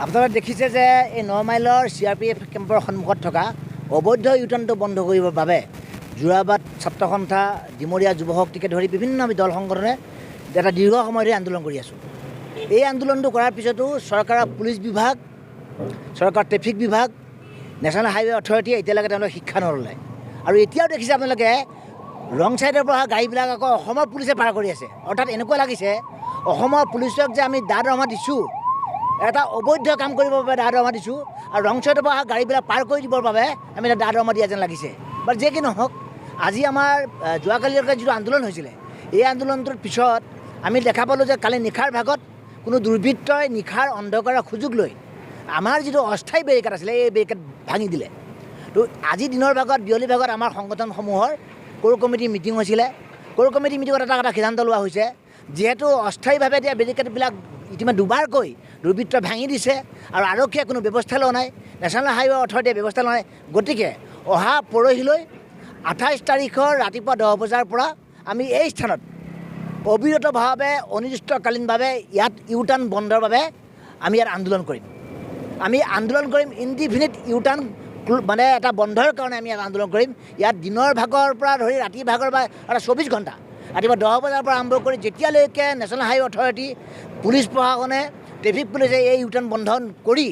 আপোনালোকে দেখিছে যে এই ৯ মাইলৰ CRPF কেম্পৰ সন্মুখত থকা অবৈধ ইউটাৰ্ণটো বন্ধ কৰিবৰ বাবে যোৰাবাট ছাত্ৰ সন্থা ডিমৰীয়া যুৱ শক্তিকে ধৰি বিভিন্ন আমি দল সংগঠনে এটা দীৰ্ঘ সময় ধৰি আন্দোলন কৰি আছোঁ। এই আন্দোলনটো কৰাৰ পিছতো চৰকাৰৰ পুলিচ বিভাগ, চৰকাৰৰ ট্ৰেফিক বিভাগ, নেশ্যনেল হাইৱে অথৰিটিয়ে এতিয়ালৈকে তেওঁলোকে শিক্ষা নল'লে। আৰু এতিয়াও দেখিছে আপোনালোকে ৰং ছাইডৰ পৰা গাড়ীবিলাক আকৌ অসমৰ পুলিচে পাৰ কৰি আছে। অৰ্থাৎ এনেকুৱা লাগিছে অসমৰ পুলিচক যে আমি দা দৰমহা দিছোঁ, এটা অবৈধ কাম কৰিবৰ বাবে দা দৰমহা দিছোঁ, আৰু ৰং ছাইডৰ পৰা গাড়ীবিলাক পাৰ কৰি দিবৰ বাবে আমি এটা দা দৰমহা দিয়া যেন লাগিছে। বাট যে কি নহওক, আজি আমাৰ যোৱাকালিলৈকে যিটো আন্দোলন হৈছিলে, এই আন্দোলনটোৰ পিছত আমি দেখা পালোঁ যে কালি নিশাৰ ভাগত কোনো দুৰ্বৃত্তই নিশাৰ অন্ধকাৰৰ সুযোগ লৈ আমাৰ যিটো অস্থায়ী বেৰিকেড আছিলে এই বেৰিকেড ভাঙি দিলে। তো আজি দিনৰ ভাগত বিয়লি ভাগত আমাৰ সংগঠনসমূহৰ কোৰ কমিটিৰ মিটিং হৈছিলে। কোৰ কমিটিৰ মিটিঙত এটা সিদ্ধান্ত লোৱা হৈছে, যিহেতু অস্থায়ীভাৱে দিয়া বেৰিকেডবিলাক ইতিমধ্যে দুবাৰকৈ দুৰ্বৃত্তই ভাঙি দিছে আৰু আৰক্ষীয়ে কোনো ব্যৱস্থা লোৱা নাই, নেশ্যনেল হাইৱে অথৰিটিয়ে ব্যৱস্থা লোৱা নাই, গতিকে অহা পৰহিলৈ 28 তাৰিখৰ ৰাতিপুৱা 10 বজাৰ পৰা আমি এই স্থানত অবিৰতভাৱে অনিৰ্দিষ্টকালীনভাৱে ইয়াত ইউটাৰ্ণ বন্ধৰ বাবে আমি ইয়াত আন্দোলন কৰিম। আমি আন্দোলন কৰিম ইনডিফিনিট ইউটাৰ্ণ মানে এটা বন্ধৰ কাৰণে আমি ইয়াত আন্দোলন কৰিম। ইয়াত দিনৰ ভাগৰ পৰা ধৰি ৰাতিৰ ভাগৰ বা এটা 24 ঘণ্টা ৰাতিপুৱা 10 বজাৰ পৰা আৰম্ভ কৰি যেতিয়ালৈকে নেশ্যনেল হাইৱে অথৰিটি, পুলিচ প্ৰশাসনে, ট্ৰেফিক পুলিচে এই ইউটাৰ্ণ বন্ধ কৰি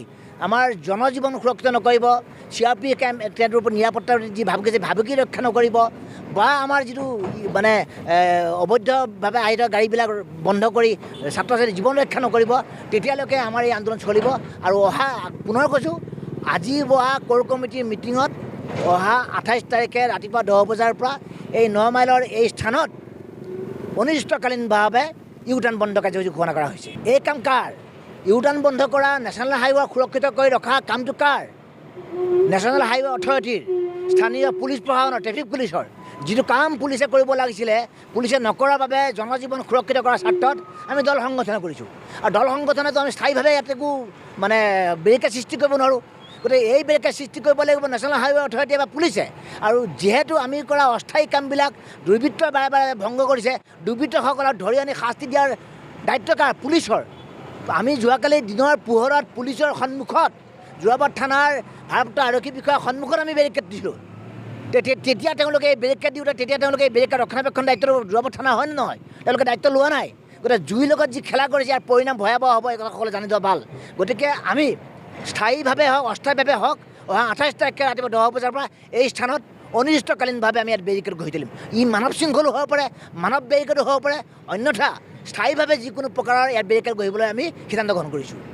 আমাৰ জনজীৱন সুৰক্ষিত নকৰিব, CRPF কেন্দ্ৰৰ ওপৰত নিৰাপত্তা যি ভাবুকি ৰক্ষা নকৰিব, বা আমাৰ যিটো মানে অবৈধভাৱে আহিত গাড়ীবিলাক বন্ধ কৰি ছাত্ৰ ছাত্ৰীৰ জীৱন ৰক্ষা নকৰিব, তেতিয়ালৈকে আমাৰ এই আন্দোলন চলিব। আৰু অহা পুনৰ কৈছোঁ, আজি হোৱা কোৰ কমিটিৰ মিটিঙত অহা 28 তাৰিখে ৰাতিপুৱা 10 বজাৰ পৰা এই 9 মাইলৰ এই স্থানত অনিৰ্দিষ্টকালীনভাৱে ইউটাৰ্ণ বন্ধ কাৰ্যসূচী ঘোষণা কৰা হৈছে। এই কাম কাৰ? ইউটাৰ্ণ বন্ধ কৰা, নেশ্যনেল হাইৱে সুৰক্ষিত কৰি ৰখা কামটো কাৰ? নেশ্যনেল হাইৱে অথৰিটিৰ, স্থানীয় পুলিচ প্ৰশাসনৰ, ট্ৰেফিক পুলিচৰ। যিটো কাম পুলিচে কৰিব লাগিছিলে পুলিচে নকৰাৰ বাবে জনজীৱন সুৰক্ষিত কৰাৰ স্বাৰ্থত আমি দল সংগঠনে কৰিছোঁ। আৰু দল সংগঠনেতো আমি স্থায়ীভাৱে ইয়াত একো মানে বেৰিকেড সৃষ্টি কৰিব নোৱাৰোঁ। গতিকে এই বেৰিকেড সৃষ্টি কৰিব লাগিব নেশ্যনেল হাইৱে অথৰিটিয়ে বা পুলিচে। আৰু যিহেতু আমি কৰা অস্থায়ী কামবিলাক দুৰ্বৃত্তই বাৰে বাৰে ভংগ কৰিছে, দুৰ্বৃত্তসকলক ধৰি আনি শাস্তি দিয়াৰ দায়িত্ব কাৰ? পুলিচৰ। আমি যোৱাকালি দিনৰ পোহৰত পুলিচৰ সন্মুখত, যোৰাবাট থানাৰ ভাৰপ্ৰাপ্ত আৰক্ষী বিষয়াৰ সন্মুখত আমি বেৰিকেড দিছিলোঁ। তেতিয়া তেওঁলোকে এই বেৰিকেড দিওঁতে তেতিয়া তেওঁলোকে এই বেৰিকেড ৰক্ষণাবেক্ষণ দায়িত্বটো যোৰাবাট থানা হয় নে নহয়? তেওঁলোকে দায়িত্ব লোৱা নাই। গতিকে জুইৰ লগত যি খেলা কৰিছে ইয়াৰ পৰিণাম ভয়াৱহ হ'ব, এই কথা সকলোৱে জানি থোৱা ভাল। গতিকে আমি স্থায়ীভাৱে হওক অস্থায়ীভাৱে হওক অহা 28 তাৰিখে ৰাতিপুৱা 10 বজাৰ পৰা এই স্থানত অনিৰ্দিষ্টকালীনভাৱে আমি ইয়াত বেৰিকেড গঢ়ি তুলিম। ই মানৱ শৃংখলো হ'ব পাৰে, মানৱ বেৰিকেডো হ'ব পাৰে, অন্যথা স্থায়ীভাৱে যিকোনো প্ৰকাৰৰ ইয়াত বেৰিকেড গঢ়িবলৈ আমি সিদ্ধান্ত গ্ৰহণ কৰিছোঁ।